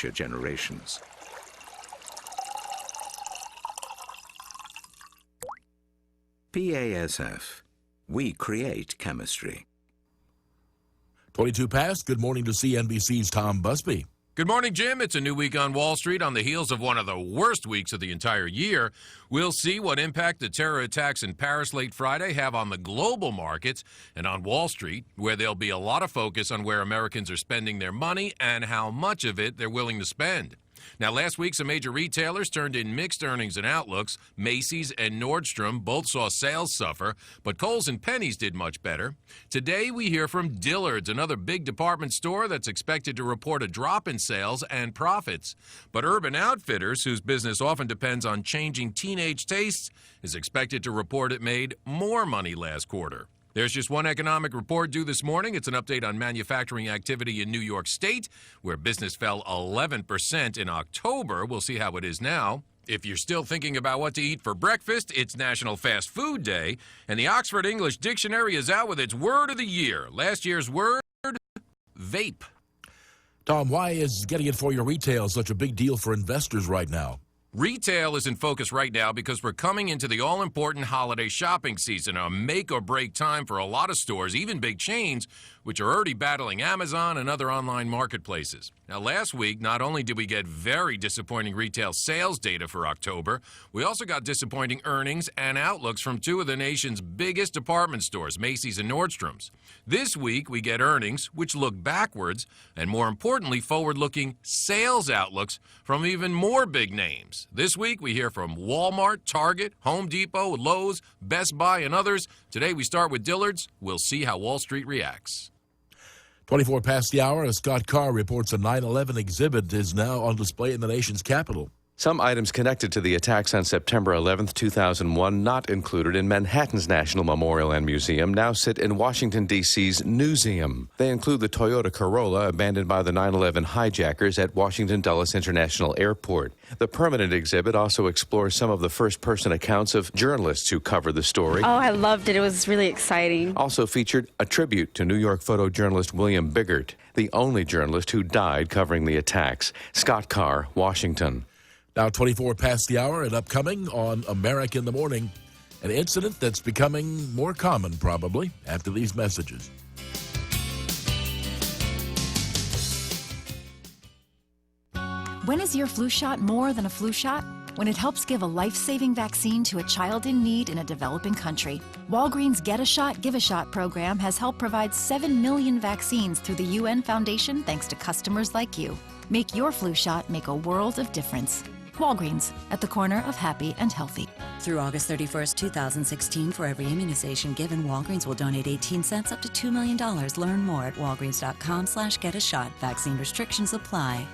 future generations. BASF. We create chemistry. 22 past. Good morning to CNBC's Tom Busby. Good morning, Jim. It's a new week on Wall Street on the heels of one of the worst weeks of the entire year. We'll see what impact the terror attacks in Paris late Friday have on the global markets and on Wall Street, where there'll be a lot of focus on where Americans are spending their money and how much of it they're willing to spend. Now, last week, some major retailers turned in mixed earnings and outlooks. Macy's and Nordstrom both saw sales suffer, but Kohl's and Penny's did much better. Today, we hear from Dillard's, another big department store that's expected to report a drop in sales and profits. But Urban Outfitters, whose business often depends on changing teenage tastes, is expected to report it made more money last quarter. There's just one economic report due this morning. It's an update on manufacturing activity in New York State, where business fell 11% in October. We'll see how it is now. If you're still thinking about what to eat for breakfast, it's National Fast Food Day, and the Oxford English Dictionary is out with its word of the year. Last year's word, vape. Tom, why is getting it for your retail such a big deal for investors right now? Retail is in focus right now because we're coming into the all-important holiday shopping season, a make-or-break time for a lot of stores, even big chains, which are already battling Amazon and other online marketplaces. Now, last week, not only did we get very disappointing retail sales data for October, we also got disappointing earnings and outlooks from two of the nation's biggest department stores, Macy's and Nordstrom's. This week, we get earnings, which look backwards, and more importantly, forward-looking sales outlooks from even more big names. This week, we hear from Walmart, Target, Home Depot, Lowe's, Best Buy, and others. Today, we start with Dillard's. We'll see how Wall Street reacts. 24 past the hour, a Scott Carr reports a 9/11 exhibit is now on display in the nation's capital. Some items connected to the attacks on September 11, 2001, not included in Manhattan's National Memorial and Museum, now sit in Washington, D.C.'s Newseum. They include the Toyota Corolla abandoned by the 9/11 hijackers at Washington Dulles International Airport. The permanent exhibit also explores some of the first-person accounts of journalists who covered the story. Oh, I loved it. It was really exciting. Also featured a tribute to New York photojournalist William Biggert, the only journalist who died covering the attacks. Scott Carr, Washington. Now 24 past the hour and upcoming on America in the Morning, an incident that's becoming more common probably after these messages. When is your flu shot more than a flu shot? When it helps give a life-saving vaccine to a child in need in a developing country. Walgreens Get a Shot, Give a Shot program has helped provide 7 million vaccines through the UN Foundation thanks to customers like you. Make your flu shot make a world of difference. Walgreens, at the corner of happy and healthy. Through August 31st, 2016, for every immunization given, Walgreens will donate 18 cents up to $2 million. Learn more at walgreens.com/get-a-shot. Vaccine restrictions apply.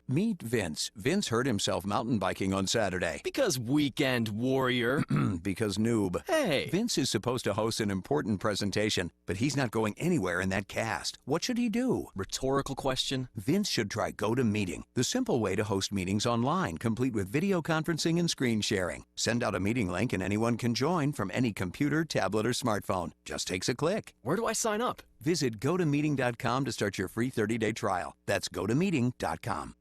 Meet Vince. Vince hurt himself mountain biking on Saturday. Because weekend warrior. Because noob. Hey. Vince is supposed to host an important presentation, but he's not going anywhere in that cast. What should he do? Rhetorical question. Vince should try GoToMeeting, the simple way to host meetings online, complete with video conferencing and screen sharing. Send out a meeting link and anyone can join from any computer, tablet, or smartphone. Just takes a click. Where do I sign up? Visit GoToMeeting.com to start your free 30-day trial. That's GoToMeeting.com.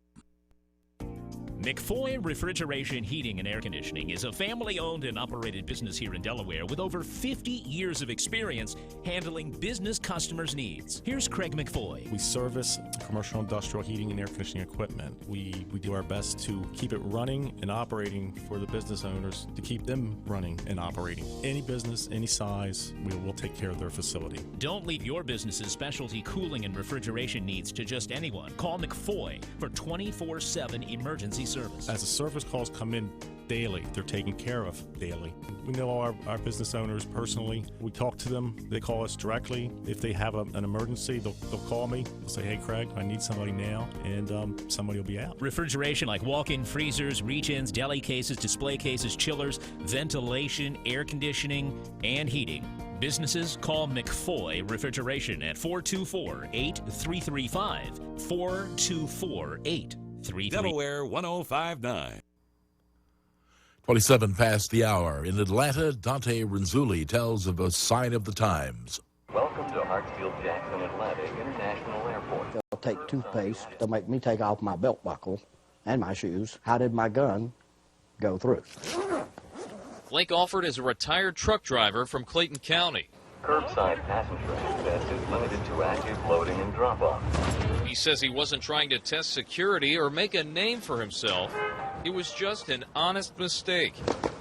McFoy Refrigeration, Heating, and Air Conditioning is a family-owned and operated business here in Delaware with over 50 years of experience handling business customers' needs. Here's Craig McFoy. We service commercial industrial heating and air conditioning equipment. We do our best to keep it running and operating for the business owners, to keep them running and operating. Any business, any size, we'll take care of their facility. Don't leave your business's specialty cooling and refrigeration needs to just anyone. Call McFoy for 24/7 emergency service. As the service calls come in daily, they're taken care of daily. We know our business owners personally. We talk to them. They call us directly. If they have an emergency, they'll call me. They'll say, hey, Craig, I need somebody now, and somebody will be out. Refrigeration like walk-in freezers, reach-ins, deli cases, display cases, chillers, ventilation, air conditioning, and heating. Businesses call McFoy Refrigeration at 424-8335, 424-8335. Delaware 1059. 27 past the hour. In Atlanta, Dante Renzulli tells of a sign of the times. Welcome to Hartsfield-Jackson Atlantic International Airport. They'll take toothpaste. They'll make me take off my belt buckle and my shoes. How did my gun go through? Flake Alford is a retired truck driver from Clayton County. Curbside passenger access is limited to active loading and drop-off. He says he wasn't trying to test security or make a name for himself. It was just an honest mistake.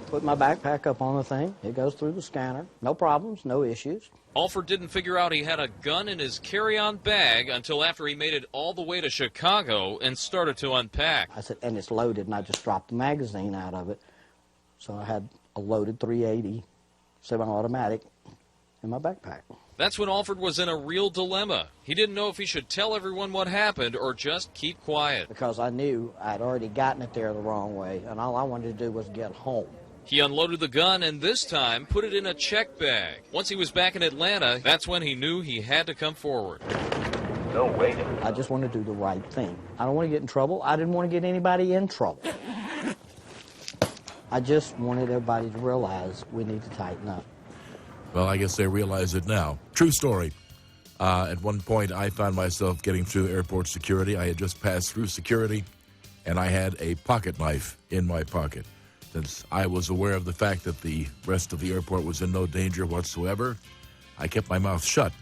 Put my backpack up on the thing. It goes through the scanner. No problems, no issues. Alford didn't figure out he had a gun in his carry-on bag until after he made it all the way to Chicago and started to unpack. I said, and it's loaded, and I just dropped the magazine out of it. So I had a loaded .380 semi-automatic in my backpack. That's when Alford was in a real dilemma. He didn't know if he should tell everyone what happened or just keep quiet. Because I knew I'd already gotten it there the wrong way, and all I wanted to do was get home. He unloaded the gun and this time put it in a check bag. Once he was back in Atlanta, that's when he knew he had to come forward. No waiting. I just want to do the right thing. I don't want to get in trouble. I didn't want to get anybody in trouble. I just wanted everybody to realize we need to tighten up. Well, I guess they realize it now. True story. At one point, I found myself getting through airport security. I had just passed through security, and I had a pocket knife in my pocket. Since I was aware of the fact that the rest of the airport was in no danger whatsoever, I kept my mouth shut.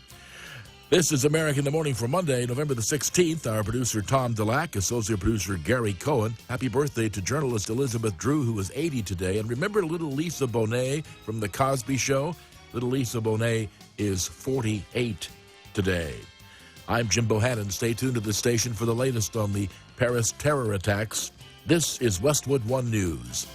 This is America in the Morning for Monday, November the 16th. Our producer, Tom Delac, associate producer, Gary Cohen. Happy birthday to journalist Elizabeth Drew, who was 80 today. And remember little Lisa Bonet from The Cosby Show? Little Lisa Bonet is 48 today. I'm Jim Bohannon. Stay tuned to the station for the latest on the Paris terror attacks. This is Westwood One News.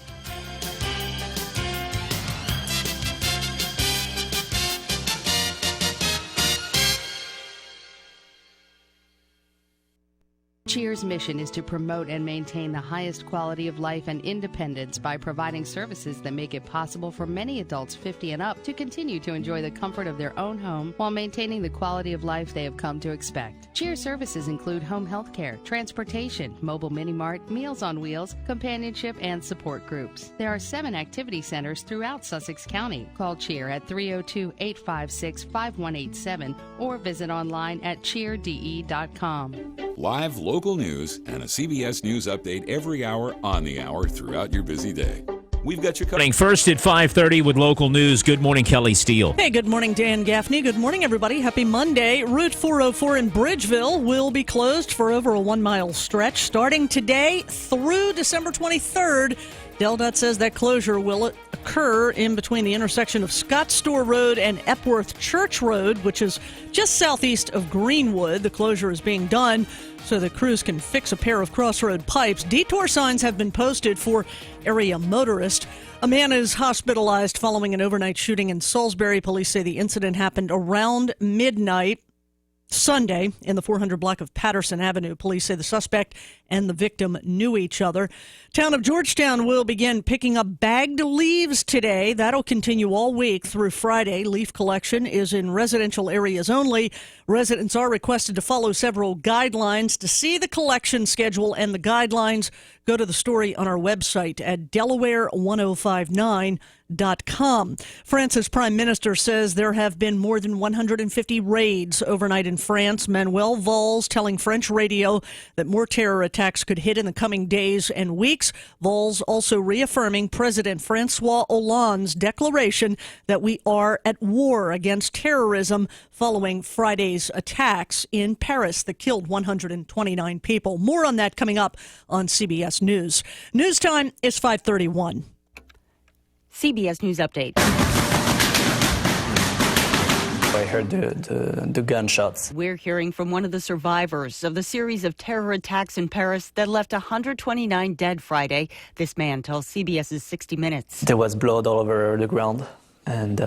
Cheer's mission is to promote and maintain the highest quality of life and independence by providing services that make it possible for many adults 50 and up to continue to enjoy the comfort of their own home while maintaining the quality of life they have come to expect. Cheer services include home health care, transportation, mobile mini-mart, Meals on Wheels, companionship, and support groups. There are 7 activity centers throughout Sussex County. Call Cheer at 302-856-5187 or visit online at cheerde.com. Live local news and a CBS News update every hour on the hour throughout your busy day. We've got you covered. First at 5:30 with local news. Good morning, Kelly Steele. Hey, good morning, Dan Gaffney. Good morning, everybody. Happy Monday. Route 404 in Bridgeville will be closed for over a 1-mile stretch starting today through December 23rd. DelDOT says that closure will occur in between the intersection of Scott Store Road and Epworth Church Road, which is just southeast of Greenwood. The closure is being done so the crews can fix a pair of crossroad pipes. Detour signs have been posted for area motorists. A man is hospitalized following an overnight shooting in Salisbury. Police say the incident happened around midnight Sunday in the 400 block of Patterson Avenue. Police say the suspect and the victim knew each other. Town of Georgetown will begin picking up bagged leaves today. That'll continue all week through Friday. Leaf collection is in residential areas only. Residents are requested to follow several guidelines. To see the collection schedule and the guidelines, go to the story on our website at Delaware1059.com. France's prime minister says there have been more than 150 raids overnight in France. Manuel Valls telling French radio that more terror attacks could hit in the coming days and weeks. Valls also reaffirming President Francois Hollande's declaration that we are at war against terrorism following Friday's attacks in Paris that killed 129 people. More on that coming up on CBS News. News time is 5:31. CBS News Update. I heard the gunshots. We're hearing from one of the survivors of the series of terror attacks in Paris that left 129 dead Friday. This man tells CBS's 60 Minutes. There was blood all over the ground, and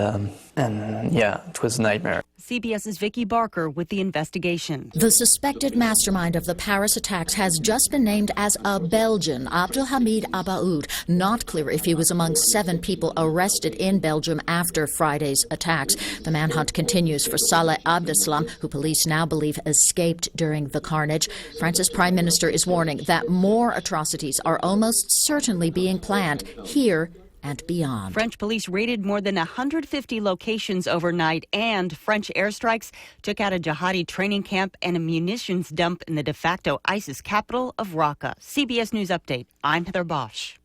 yeah, it was a nightmare. CBS's Vicki Barker with the investigation. The suspected mastermind of the Paris attacks has just been named as a Belgian, Abdelhamid Abaoud. Not clear if he was among 7 people arrested in Belgium after Friday's attacks. The manhunt continues for Saleh Abdeslam, who police now believe escaped during the carnage. France's prime minister is warning that more atrocities are almost certainly being planned here and beyond. French police raided more than 150 locations overnight, and French airstrikes took out a jihadi training camp and a munitions dump in the de facto ISIS capital of Raqqa. CBS News Update. I'm Heather Bosch.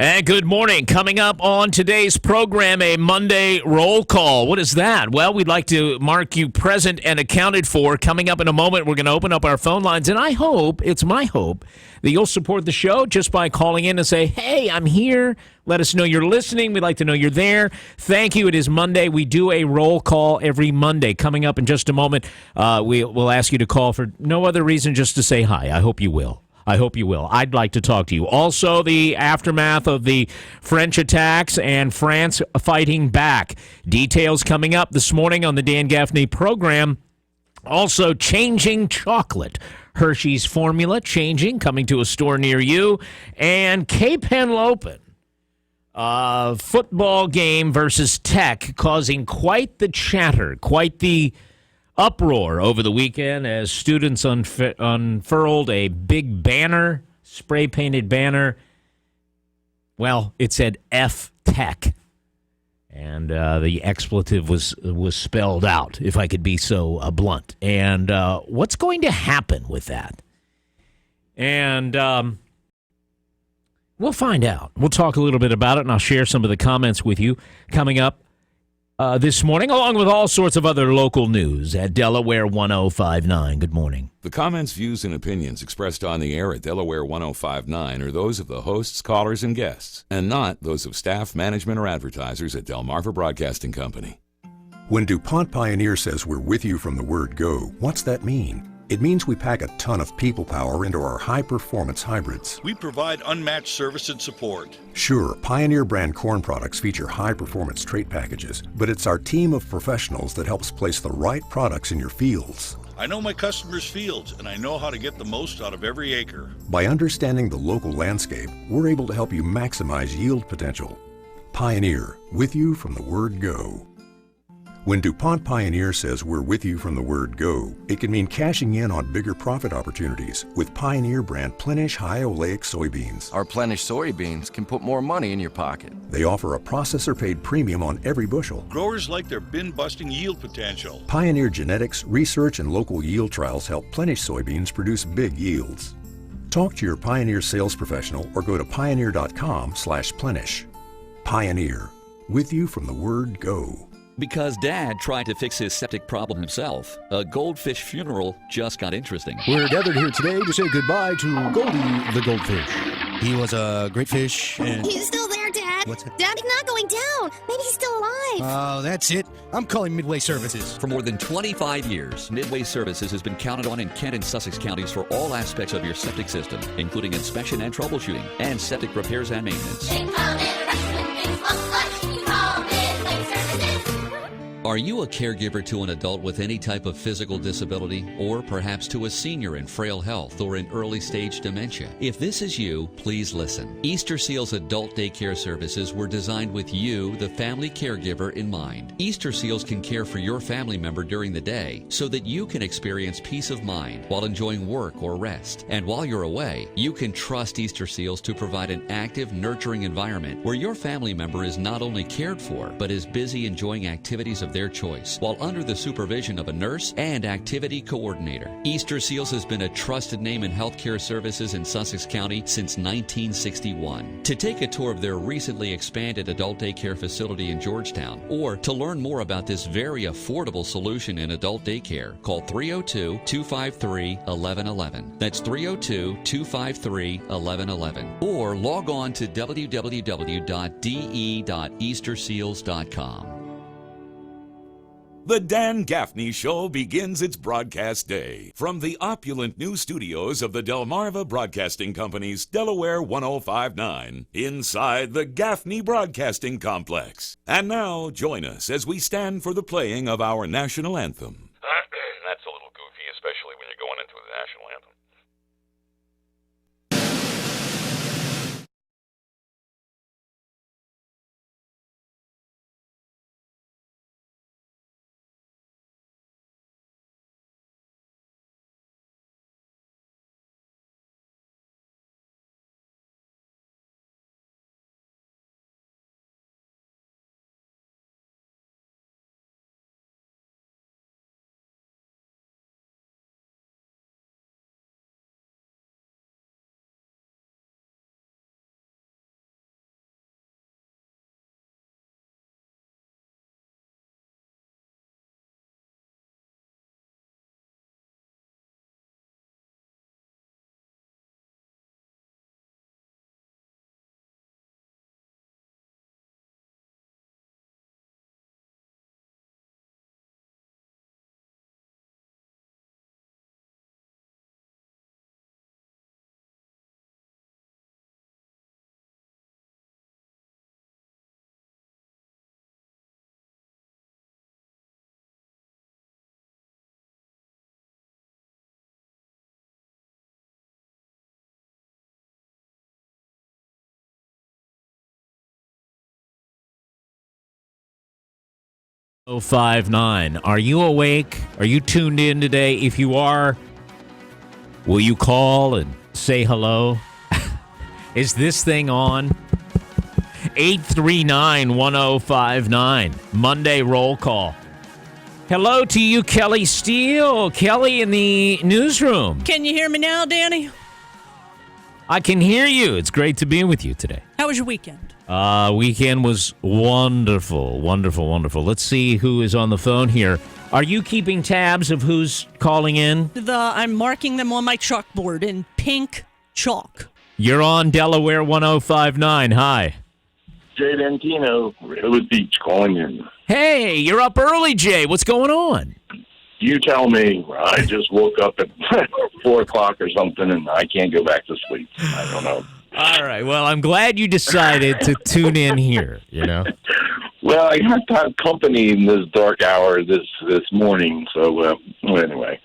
And good morning. Coming up on today's program, a Monday roll call. What is that? Well, we'd like to mark you present and accounted for. Coming up in a moment, we're going to open up our phone lines, and it's my hope, that you'll support the show just by calling in and say, hey, I'm here. Let us know you're listening. We'd like to know you're there. Thank you. It is Monday. We do a roll call every Monday. Coming up in just a moment, we'll ask you to call for no other reason, just to say hi. I hope you will. I'd like to talk to you. Also, the aftermath of the French attacks and France fighting back. Details coming up this morning on the Dan Gaffney program. Also, changing chocolate. Hershey's formula changing, coming to a store near you. And Cape Henlopen. Football game versus Tech causing quite the chatter, quite the uproar over the weekend as students unfurled a big banner, spray-painted banner. Well, it said F Tech, and the expletive was spelled out, if I could be so blunt. And what's going to happen with that? And we'll find out. We'll talk a little bit about it, and I'll share some of the comments with you coming up this morning, along with all sorts of other local news at Delaware 1059. Good morning. The comments, views, and opinions expressed on the air at Delaware 1059 are those of the hosts, callers, and guests, and not those of staff, management, or advertisers at Delmarva Broadcasting Company. When DuPont Pioneer says we're with you from the word go, what's that mean? It means we pack a ton of people power into our high-performance hybrids. We provide unmatched service and support. Sure, Pioneer brand corn products feature high-performance trait packages, but it's our team of professionals that helps place the right products in your fields. I know my customers' fields, and I know how to get the most out of every acre. By understanding the local landscape, we're able to help you maximize yield potential. Pioneer, with you from the word go. When DuPont Pioneer says we're with you from the word go, it can mean cashing in on bigger profit opportunities with Pioneer brand Plenish high oleic soybeans. Our Plenish soybeans can put more money in your pocket. They offer a processor-paid premium on every bushel. Growers like their bin-busting yield potential. Pioneer genetics, research, and local yield trials help Plenish soybeans produce big yields. Talk to your Pioneer sales professional or go to pioneer.com/Plenish. Pioneer, with you from the word go. Because Dad tried to fix his septic problem himself, a goldfish funeral just got interesting. We're gathered here today to say goodbye to Goldie the goldfish. He was a great fish and... He's still there, Dad. What's it? Dad, he's not going down. Maybe he's still alive. Oh, that's it. I'm calling Midway Services. For more than 25 years, Midway Services has been counted on in Kent and Sussex counties for all aspects of your septic system, including inspection and troubleshooting, and septic repairs and maintenance. Are you a caregiver to an adult with any type of physical disability, or perhaps to a senior in frail health or in early stage dementia? If this is you, please listen. Easter Seals Adult Daycare Services were designed with you, the family caregiver, in mind. Easter Seals can care for your family member during the day so that you can experience peace of mind while enjoying work or rest. And while you're away, you can trust Easter Seals to provide an active, nurturing environment where your family member is not only cared for, but is busy enjoying activities of their choice, while under the supervision of a nurse and activity coordinator. Easter Seals has been a trusted name in healthcare services in Sussex County since 1961. To take a tour of their recently expanded adult daycare facility in Georgetown, or to learn more about this very affordable solution in adult daycare, call 302-253-1111. That's 302-253-1111. Or log on to www.de.easterseals.com. The Dan Gaffney Show begins its broadcast day from the opulent new studios of the Delmarva Broadcasting Company's Delaware 1059 inside the Gaffney Broadcasting Complex. And now, join us as we stand for the playing of our national anthem. That's a little goofy, especially when you're going into the national anthem. 059. Are you awake? Are you tuned in today? If you are, will you call and say hello? Is this thing on? 839-1059. Monday roll call. Hello to you, Kelly Steele. Kelly in the newsroom. Can you hear me now, Danny? I can hear you. It's great to be with you today. How was your weekend? Weekend was wonderful, wonderful, wonderful. Let's see who is on the phone here. Are you keeping tabs of who's calling in? I'm marking them on my chalkboard in pink chalk. You're on Delaware 1059. Hi. Jay Dentino, Redwood Beach, calling in. Hey, you're up early, Jay. What's going on? You tell me. I just woke up at 4 o'clock or something, and I can't go back to sleep. I don't know. All right. Well, I'm glad you decided to tune in here, you know. Well, I have to have company in this dark hour this morning. So, anyway.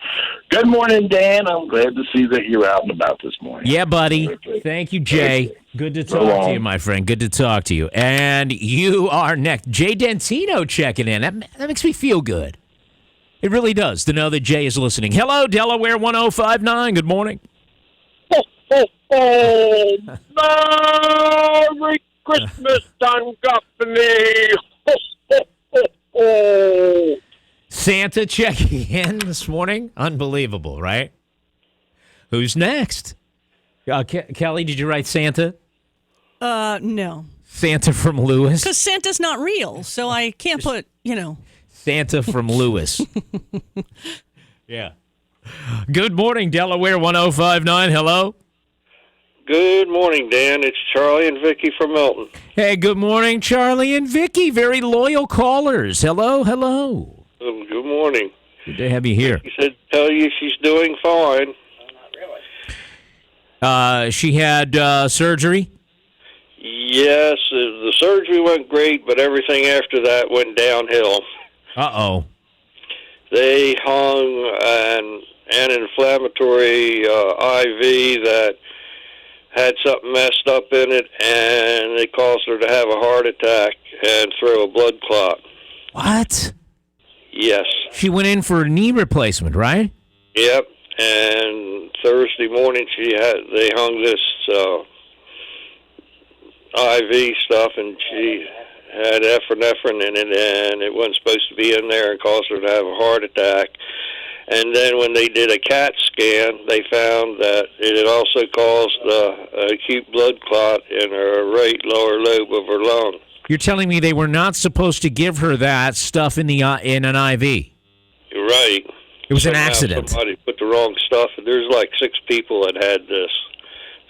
Good morning, Dan. I'm glad to see that you're out and about this morning. Yeah, buddy. Thank you, Jay. Okay. Good to talk to you, my friend. Good to talk to you. And you are next. Jay Dentino checking in. That makes me feel good. It really does to know that Jay is listening. Hello, Delaware 1059. Good morning. Oh, Merry Christmas, Don Guffney. Santa checking in this morning. Unbelievable, right? Who's next? Kelly, did you write Santa? No. Santa from Lewis? Because Santa's not real, so I can't put, Santa from Lewis. Yeah. Good morning, Delaware 1059. Hello. Good morning, Dan. It's Charlie and Vicky from Milton. Hey, good morning, Charlie and Vicky. Very loyal callers. Hello, hello. Good morning. Good to have you here. She said, tell you she's doing fine. She had surgery? Yes, the surgery went great, but everything after that went downhill. Uh-oh. They hung an inflammatory IV that had something messed up in it, and it caused her to have a heart attack and throw a blood clot. What? Yes. She went in for a knee replacement, right? Yep. And Thursday morning they hung this IV stuff, and she had epinephrine in it, and it wasn't supposed to be in there, and caused her to have a heart attack. And then when they did a CAT scan, they found that it had also caused an acute blood clot in her right lower lobe of her lung. You're telling me they were not supposed to give her that stuff in in an IV? You're right. It was an accident. Somebody put the wrong stuff. There's like 6 people that had this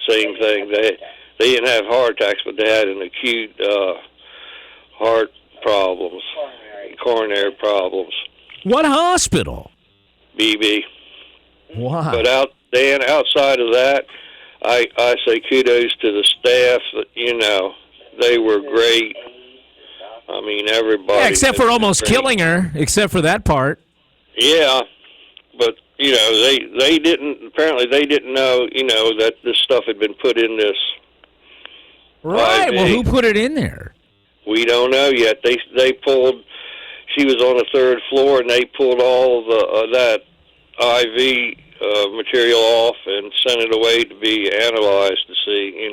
same thing. They didn't have heart attacks, but they had an acute heart problems, coronary problems. What hospital? BB. Wow. But outside of that, I say kudos to the staff. They were great. I mean, everybody. Yeah, except for almost killing her, except for that part. Yeah, but they didn't. Apparently, they didn't know. That this stuff had been put in this. Right. IV. Well, who put it in there? We don't know yet. They pulled. She was on the 3rd floor, and they pulled all that IV material off and sent it away to be analyzed to see,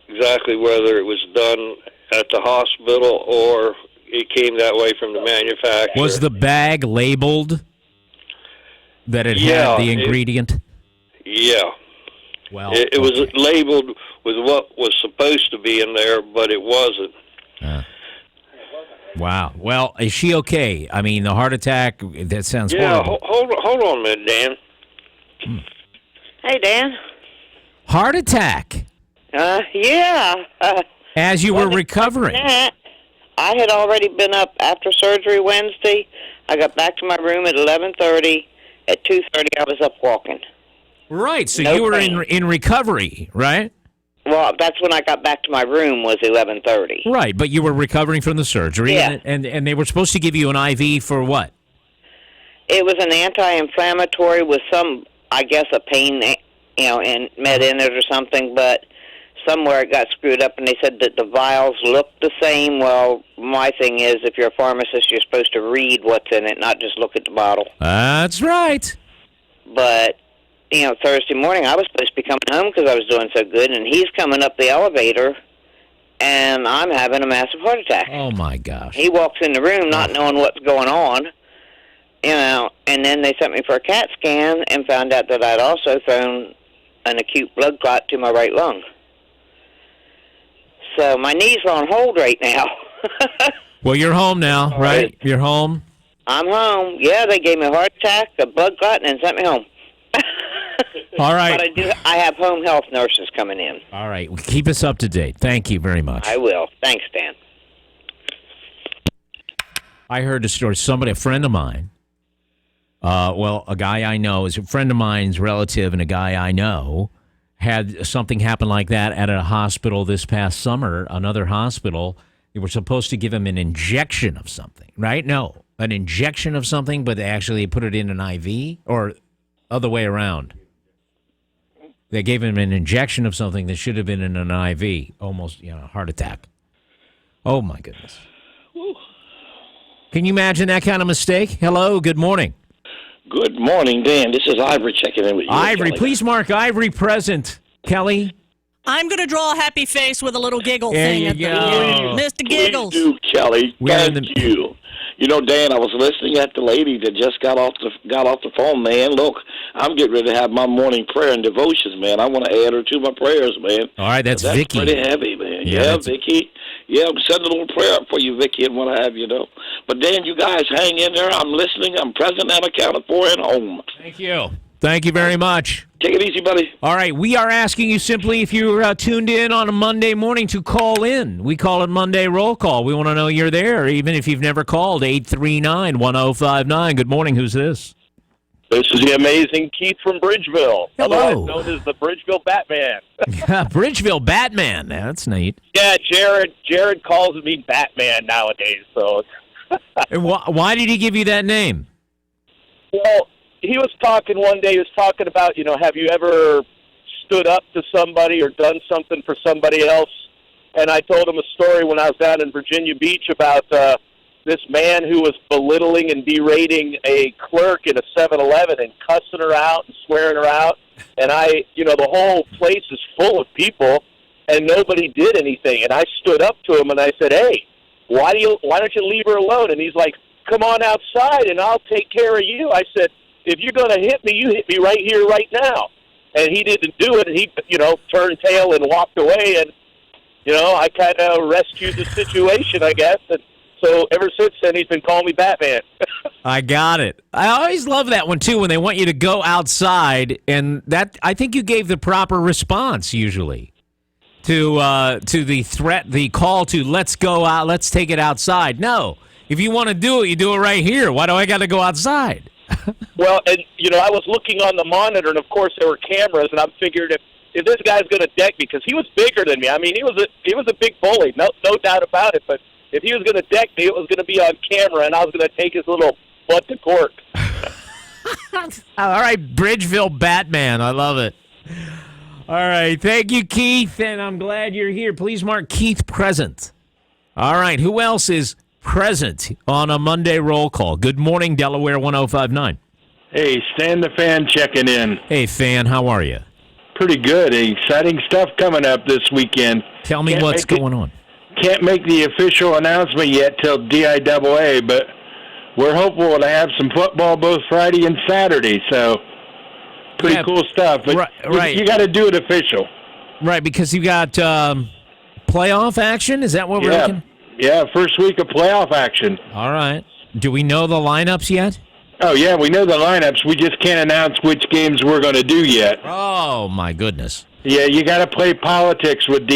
exactly whether it was done at the hospital or it came that way from the manufacturer. Was the bag labeled that it had the ingredient? Yeah. Well, it was labeled with what was supposed to be in there, but it wasn't. Wow. Well, is she okay? I mean, the heart attack, that sounds horrible. Hold on a minute, Dan. Hey, Dan. Heart attack? Yeah. As you were recovering? I had already been up after surgery Wednesday. I got back to my room at 11:30. At 2:30, I was up walking. Right, so you were in recovery, right? Well, that's when I got back to my room was 11:30. Right, but you were recovering from the surgery, yeah. and they were supposed to give you an IV for what? It was an anti-inflammatory with some, I guess, a pain, and med in it or something. But somewhere it got screwed up, and they said that the vials looked the same. Well, my thing is, if you're a pharmacist, you're supposed to read what's in it, not just look at the bottle. That's right. But, Thursday morning, I was supposed to be coming home because I was doing so good, and he's coming up the elevator, and I'm having a massive heart attack. Oh, my gosh. He walks in the room not knowing what's going on, and then they sent me for a CAT scan and found out that I'd also thrown an acute blood clot to my right lung. So my knees are on hold right now. Well, you're home now, right? You're home? I'm home. Yeah, they gave me a heart attack, a blood clot, and then sent me home. All right. But I have home health nurses coming in. All right. Well, keep us up to date. Thank you very much. I will. Thanks, Dan. I heard a story. A friend of mine, a guy I know, is a friend of mine's relative and a guy I know, had something happen like that at a hospital this past summer, another hospital. They were supposed to give him an injection of something, right? No, an injection of something, but they actually put it in an IV, or other way around. They gave him an injection of something that should have been in an IV, almost, heart attack. Oh, my goodness. Woo. Can you imagine that kind of mistake? Hello, good morning. Good morning, Dan. This is Ivory checking in with you. Ivory, Kelly. please mark Ivory present. Kelly? I'm going to draw a happy face with a little giggle There thing you at the go. Mr. Giggles. Please do, Kelly. Thank you. Dan, I was listening at the lady that just got off the phone, man. Look, I'm getting ready to have my morning prayer and devotions, man. I want to add her to my prayers, man. All right, that's Vicky. Pretty heavy, man. Yeah, Vicky. Yeah, I'm sending a little prayer up for you, Vicky, and what have you, But, Dan, you guys hang in there. I'm listening. I'm present and accounted for at home. Thank you. Thank you very much. Take it easy, buddy. All right, we are asking you simply if you're tuned in on a Monday morning to call in. We call it Monday Roll Call. We want to know you're there, even if you've never called. 839-1059. Good morning. Who's this? This is the amazing Keith from Bridgeville. Hello. Otherwise known as the Bridgeville Batman. Bridgeville Batman. That's neat. Yeah, Jared calls me Batman nowadays. So, And why did he give you that name? well, he was talking one day. He was talking about, have you ever stood up to somebody or done something for somebody else? And I told him a story when I was down in Virginia Beach about this man who was belittling and berating a clerk in a 7-Eleven and cussing her out and swearing her out. And the whole place is full of people, and nobody did anything. And I stood up to him and I said, "Hey, why don't you leave her alone?" And he's like, "Come on outside and I'll take care of you." I said, "If you're going to hit me, you hit me right here, right now." And he didn't do it, and he, turned tail and walked away, and, I kind of rescued the situation, I guess. And so ever since then, he's been calling me Batman. I got it. I always love that one, too, when they want you to go outside, and that I think you gave the proper response, usually, to the threat, the call to let's go out, let's take it outside. No, if you want to do it, you do it right here. Why do I got to go outside? Well, and, I was looking on the monitor, and, of course, there were cameras, and I'm figuring if this guy's going to deck me, because he was bigger than me. I mean, he was a big bully, no doubt about it, but if he was going to deck me, it was going to be on camera, and I was going to take his little butt to court. All right, Bridgeville Batman. I love it. All right, thank you, Keith, and I'm glad you're here. Please mark Keith present. All right, who else is present on a Monday roll call? Good morning, Delaware 1059. Hey, Stan the Fan checking in. Hey, Fan, how are you? Pretty good. Exciting stuff coming up this weekend. Tell me what's going on. Can't make the official announcement yet till DIAA, but we're hopeful to have some football both Friday and Saturday, so pretty cool stuff. But right. You got to do it official. Right, because you got playoff action? Is that what we're looking? Yeah, first week of playoff action. All right. Do we know the lineups yet? Oh, yeah, we know the lineups. We just can't announce which games we're going to do yet. Oh, my goodness. Yeah, you got to play politics with